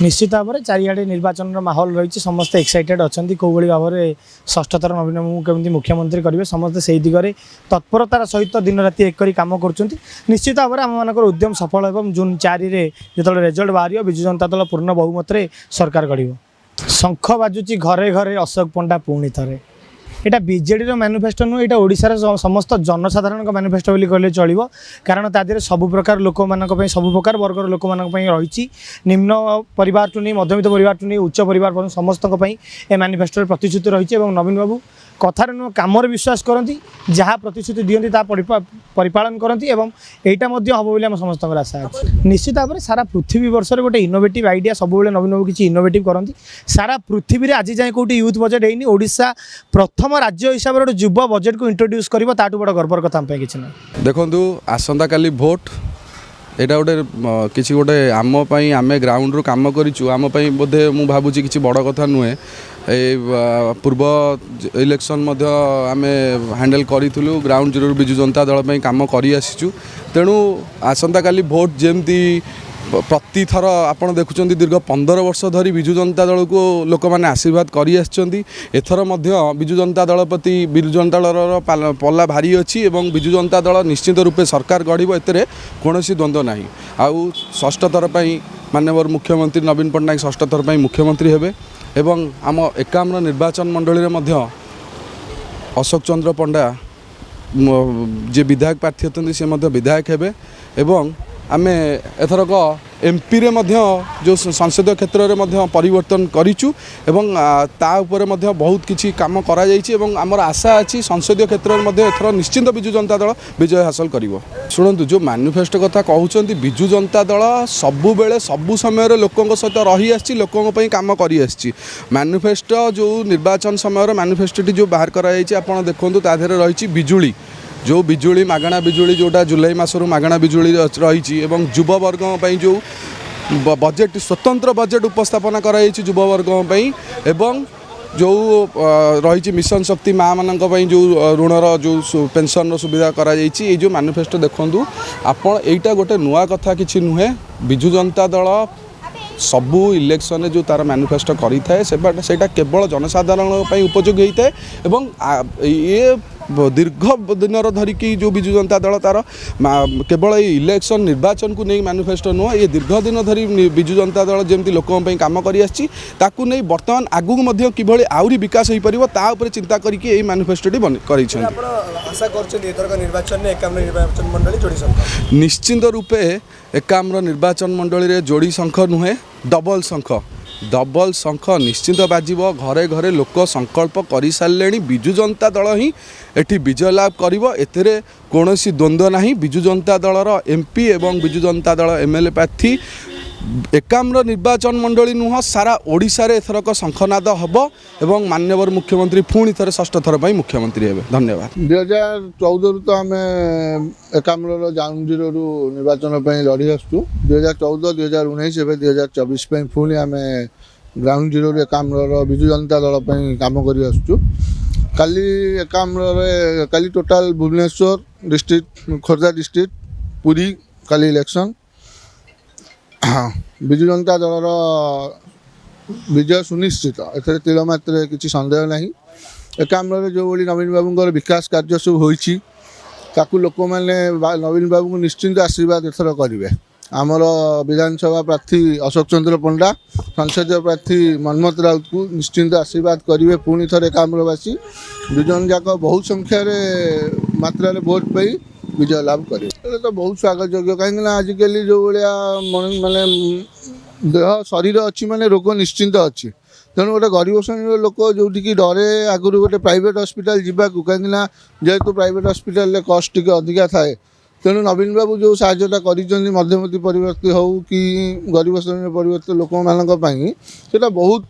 निश्चित भाव में चारिड़े निर्वाचन माहौल रही समस्त एक्साइटेड अच्छा कौ भाव में षष्ठ थर नवीन बाबू केमी मुख्यमंत्री करेंगे समस्त से दिगरे तत्परतार सहित दिन राति एक कम कर निश्चित भाव में आम मान उद्यम सफल हो जून 4 जो रिजल्ट बाहर विजु जनता दल पूर्ण बहुमत सरकार गढ़ शंख बाजुची घरे घरे अशोक पंडा पुणी थे यहाँ बीजेडी मैनिफेस्टो नुह यहाँ ओडिशार समस्त जनसाधारण मैनिफेस्टो बोली कहले चलो कारण तादेह सब प्रकार लोक मानी सब प्रकार वर्गर लोक रही निम्न परिवार टू नहीं मध्यमित परिवार टू नहीं उच्च परिवार समस्त ए मैनिफेस्टो प्रतिश्रुति रही नवीन बाबू कथार नुह कम विश्वास करती जहाँ प्रतिश्रुति दिखती परिपालन करती एवं यहाँ हम बोली आम समस्त आशा अच्छी निश्चित भाव में सारा पृथ्वी वर्ष गोटे इनोवेटिव आइडिया सब नवीन बाबू किसी इनोवेटिव करती सारा पृथ्वी में आज जाए कौटी यूथ बजेट है ओडिशा प्रथम राज्य हिसाब से युवा बजेट को इंट्रोड्यूस कर बड़ गर्वर कथा किसी ना देखु आसंता काली भोट यहाँ गोटे किसी गोटे आमपाई आम ग्राउंड रू कम करें बोधे मु भावुँ किसी बड़ कथा नुहे पूर्व इलेक्शन आम हैंडल करूँ ग्राउंड जीरो विजु जनता दल कम कर तेणु आसंता काली भोट जमती प्रति थर आपड़ देखुं दीर्घ 15 वर्ष धरी विजु जनता दल को लोक मैंने आशीर्वाद करथर विजु जनता दल प्रति विजु जनता दल पल्ला भारी अच्छी एवं विजु जनता दल निश्चित रूपे सरकार गढ़ एते कौन द्वंद्व ना आउ षष्ठ थर पर माननीय मुख्यमंत्री नवीन पट्टनायक षष्ठ थर पर मुख्यमंत्री हेबे एवं आम 51 निर्वाचन मंडली में अशोक चंद्र पंडा जे विधायक प्रार्थी होती सी विधायक हेबे एवं आम एथरक एमपी रे जो संसदीय क्षेत्र में परिवर्तन करूँ एवं तापर बहुत किसी कम कर आशा अच्छी संसदीय क्षेत्र में एथर निश्चिंत विजु जनता दल विजय हासिल कर शुणु जो मैनिफेस्टो कथा कहते विजु जनता दल सबु बेले सबु समय लोकों सहित रही आसी लोकों कम कर मैनिफेस्टो जो निर्वाचन समय मैनिफेस्टोटी जो बाहर कराई आप देखते तादेह रही बिजुली जो बिजुली मागणा बिजुली जोटा जुलाई मासरू मागणा बिजुली रही युववर्ग जो बजेट स्वतंत्र बजेट उपस्थापना कराई युववर्ग एवं जो रही मिशन शक्ति माँ मान जो ऋणर जो पेंशन सुविधा कराई जो मैनिफेस्टो देखूँ आपण एटा गोटे नुआ कथा किसी नुहे विजु जनता दल सबू इलेक्शन जो तार मैनिफेस्टो करें से केवल जनसाधारण उपयोगी होता है ये दीर्घ दिन धरिकी जो विजु जनता दल तार केवल इलेक्शन निर्वाचन को नहीं मैनिफेस्टो नुह ये दीर्घ दिन धरी विजु जनता दल जमी लोकों कम कर बर्तमान आगू किभली आहरी विकास हो पार चिंता करके मैनिफेस्टोटी निश्चिंत रूपे 51 निर्वाचन मंडली जोड़ी शंख नुहे डबल शंख निश्चित बाजिब घरे घरे लोक संकल्प कर सारे विजु जनता दल ही एटी विजय लाभ कर कौन द्वंद्व ना विजु जनता दलर एमपी एवं विजु जनता दल एमएलए प्रार्थी 51 निर्वाचन मंडली नुह सारा ओडिशा रे एथरक शंखनाद हम एवं माननीय मुख्यमंत्री पुणी थे षष्ठ थर पर मुख्यमंत्री हे धन्यवाद 2014 तो आम 51 ग्राउंड जीरो निर्वाचन लड़ी आसु 2014 2019 एवं 2024 पुणी आम ग्राउंड जीरो 51 विजु जनता दल कम कर आसु काली 51 काली total Bhubaneswar district Khordha district Puri काली इलेक्शन हाँ विजु जनता दलर विजय सुनिश्चित एथर तिलमात्र किसी सन्देह ना 51 जो बोली नवीन बाबू विकास कार्य सब हो लोक मैंने नवीन बाबू को निश्चिंत आशीर्वाद एथर करेंगे आमर विधानसभा प्रार्थी अशोक चंद्र पंडा संसदीय प्रार्थी मनमत राउत को निश्चिंत आशीर्वाद करेंगे पुणी थे 51वासी दुजन जाक बहुत संख्यार मात्रा भोट पाई विजय लाभ करे तो बहुत स्वागत योग्य कहीं आजिकल जो भाया माने देह शरीर अच्छी माने रोग निश्चिंत अच्छी तेणु गोटे गरीब श्रेणी लोक जो डरे आगुरी गोटे प्राइवेट हॉस्पिटल जावाक कहीं जेहेतु प्राइवेट हॉस्पिटल कस्ट टी अधिका थाए तेणु नवीन बाबू जो साहाय्यता कर मध्यमती परिवर्ती हो कि गरीब श्रेणी परिवर्ती लोक माना बहुत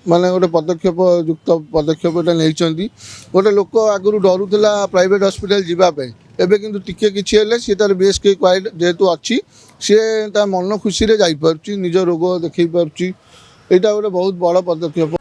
माने गोटे पदक्षेप युक्त पदक्षेप नहीं गोटे लोक आगुरी डरुला प्राइवेट हॉस्पिटल जावाई एबे किंतु टिके किछि हेले सी तार बेस के क्वाइट जेहेतु अच्छी सी ता मन खुशी रे जाई परछि निज रोग देखै परछि एटा गोटे बहुत बड़ पदक्षेप।